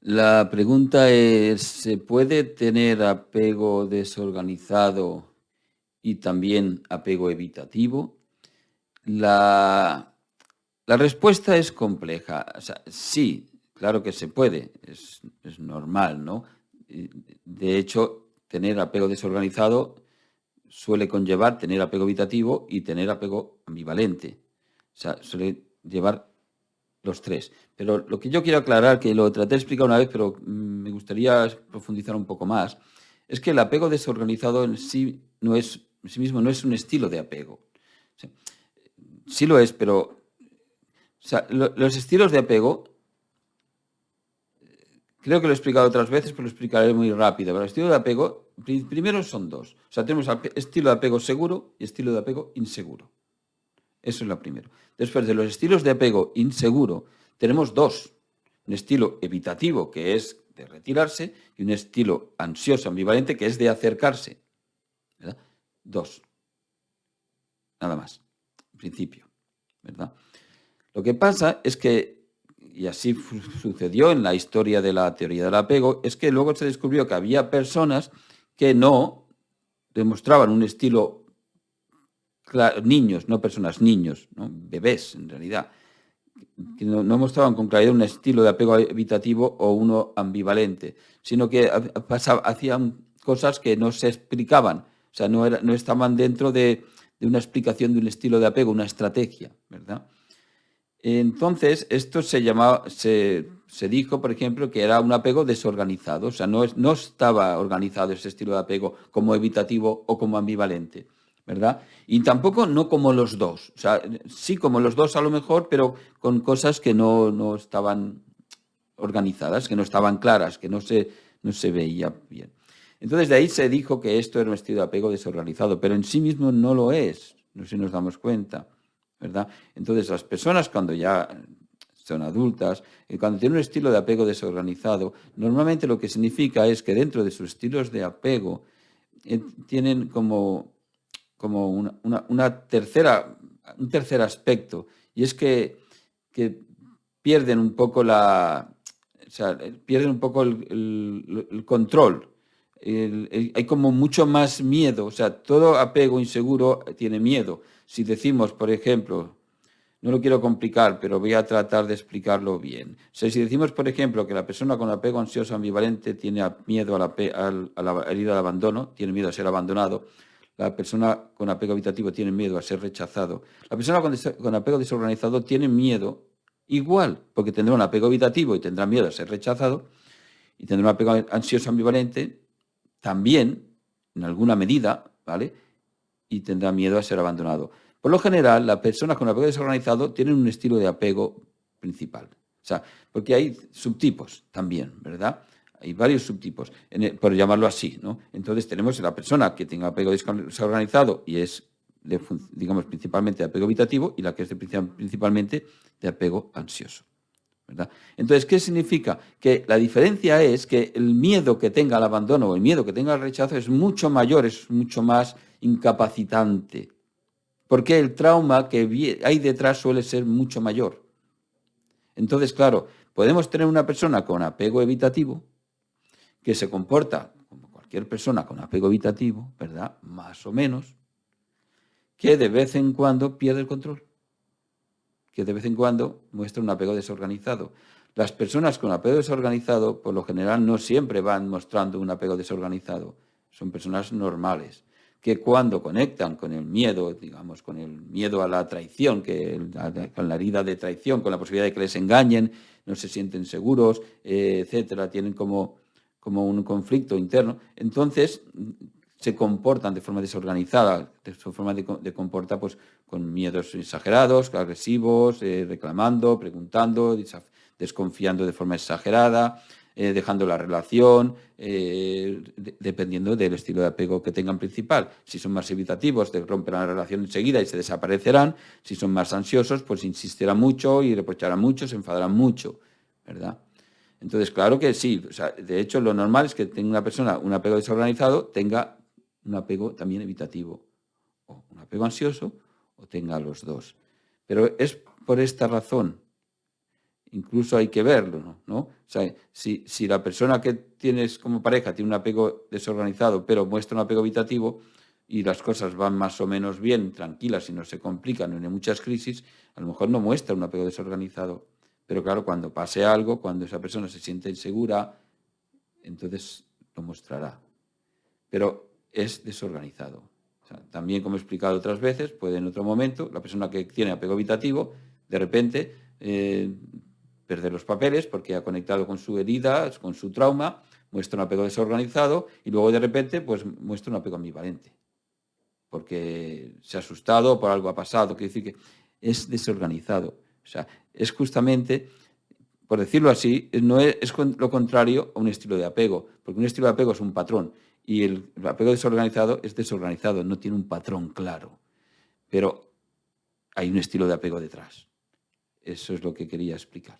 La pregunta es, ¿se puede tener apego desorganizado y también apego evitativo? La, la respuesta es compleja. O sea, sí, claro que se puede, es normal, ¿no? Y, De hecho, tener apego desorganizado suele conllevar tener apego evitativo y tener apego ambivalente. O sea, suele llevar los tres. Pero lo que yo quiero aclarar, que lo traté de explicar una vez, pero me gustaría profundizar un poco más, es que el apego desorganizado en sí, no es, en sí mismo no es un estilo de apego. O sea, sí lo es, pero o sea, los estilos de apego, creo que lo he explicado otras veces, pero lo explicaré muy rápido. Pero el estilo de apego, primero son dos. O sea, tenemos estilo de apego seguro y estilo de apego inseguro. Eso es lo primero. Después de los estilos de apego inseguro, tenemos dos. Un estilo evitativo, que es de retirarse, y un estilo ansioso, ambivalente, que es de acercarse. ¿Verdad? Dos, nada más, en principio. ¿Verdad? Lo que pasa es que, y así sucedió en la historia de la teoría del apego, es que luego se descubrió que había personas que no demostraban un estilo, niños, no personas, niños, ¿no? Bebés en realidad, que no mostraban con claridad un estilo de apego evitativo o uno ambivalente, sino que hacían cosas que no se explicaban, o sea, no estaban dentro de una explicación de un estilo de apego, una estrategia, ¿verdad? Entonces, esto se dijo, por ejemplo, que era un apego desorganizado, o sea, no estaba organizado ese estilo de apego como evitativo o como ambivalente, ¿verdad? Y tampoco no como los dos, o sea, sí como los dos a lo mejor, pero con cosas que no estaban organizadas, que no estaban claras, que no se veía bien. Entonces, de ahí se dijo que esto era un estilo de apego desorganizado, pero en sí mismo no lo es, no sé si nos damos cuenta, ¿verdad? Entonces, las personas cuando ya son adultas, cuando tienen un estilo de apego desorganizado, normalmente lo que significa es que dentro de sus estilos de apego tienen como un tercer aspecto, y es que pierden un poco o sea, pierden un poco el control. Hay como mucho más miedo, o sea, todo apego inseguro tiene miedo. Si decimos, por ejemplo, no lo quiero complicar, pero voy a tratar de explicarlo bien. O sea, si decimos, por ejemplo, que la persona con apego ansioso ambivalente tiene miedo a la herida de abandono, tiene miedo a ser abandonado, la persona con apego evitativo tiene miedo a ser rechazado, la persona con apego desorganizado tiene miedo igual, porque tendrá un apego evitativo y tendrá miedo a ser rechazado, y tendrá un apego ansioso ambivalente también, en alguna medida, ¿vale? Y tendrá miedo a ser abandonado. Por lo general, las personas con apego desorganizado tienen un estilo de apego principal. O sea, porque hay subtipos también, ¿verdad? Hay varios subtipos, por llamarlo así, ¿no? Entonces tenemos la persona que tenga apego desorganizado y es, digamos, principalmente de apego evitativo, y la que es principalmente de apego ansioso, ¿verdad? Entonces, ¿qué significa? Que la diferencia es que el miedo que tenga al abandono o el miedo que tenga al rechazo es mucho mayor, es mucho más incapacitante, porque el trauma que hay detrás suele ser mucho mayor. Entonces, claro, podemos tener una persona con apego evitativo que se comporta como cualquier persona con apego evitativo, ¿verdad? Más o menos, que de vez en cuando pierde el control, que de vez en cuando muestra un apego desorganizado. Las personas con apego desorganizado, por lo general, no siempre van mostrando un apego desorganizado. Son personas normales, que cuando conectan con el miedo, digamos, con el miedo a la traición, con la herida de traición, con la posibilidad de que les engañen, no se sienten seguros, etcétera, tienen como un conflicto interno, entonces se comportan de forma desorganizada, de su forma de comportar pues con miedos exagerados, agresivos, reclamando, preguntando, desconfiando de forma exagerada, dejando la relación, dependiendo del estilo de apego que tengan principal. Si son más evitativos, romperán la relación enseguida y se desaparecerán. Si son más ansiosos, pues insistirán mucho y reprocharán mucho, se enfadarán mucho, ¿verdad? Entonces, claro que sí. O sea, de hecho, lo normal es que tenga una persona un apego desorganizado, tenga un apego también evitativo, o un apego ansioso, o tenga los dos. Pero es por esta razón, incluso hay que verlo, ¿no? O sea, si la persona que tienes como pareja tiene un apego desorganizado, pero muestra un apego evitativo y las cosas van más o menos bien, tranquilas y no se complican, no hay muchas crisis, a lo mejor no muestra un apego desorganizado. Pero claro, cuando pase algo, cuando esa persona se siente insegura, entonces lo mostrará. Pero es desorganizado. O sea, también, como he explicado otras veces, puede en otro momento, la persona que tiene apego evitativo, de repente perder los papeles porque ha conectado con su herida, con su trauma, muestra un apego desorganizado y luego de repente pues muestra un apego ambivalente porque se ha asustado, por algo ha pasado. Quiere decir que es desorganizado. O sea, es justamente, por decirlo así, no es lo contrario a un estilo de apego, porque un estilo de apego es un patrón y el apego desorganizado es desorganizado, no tiene un patrón claro, pero hay un estilo de apego detrás. Eso es lo que quería explicar.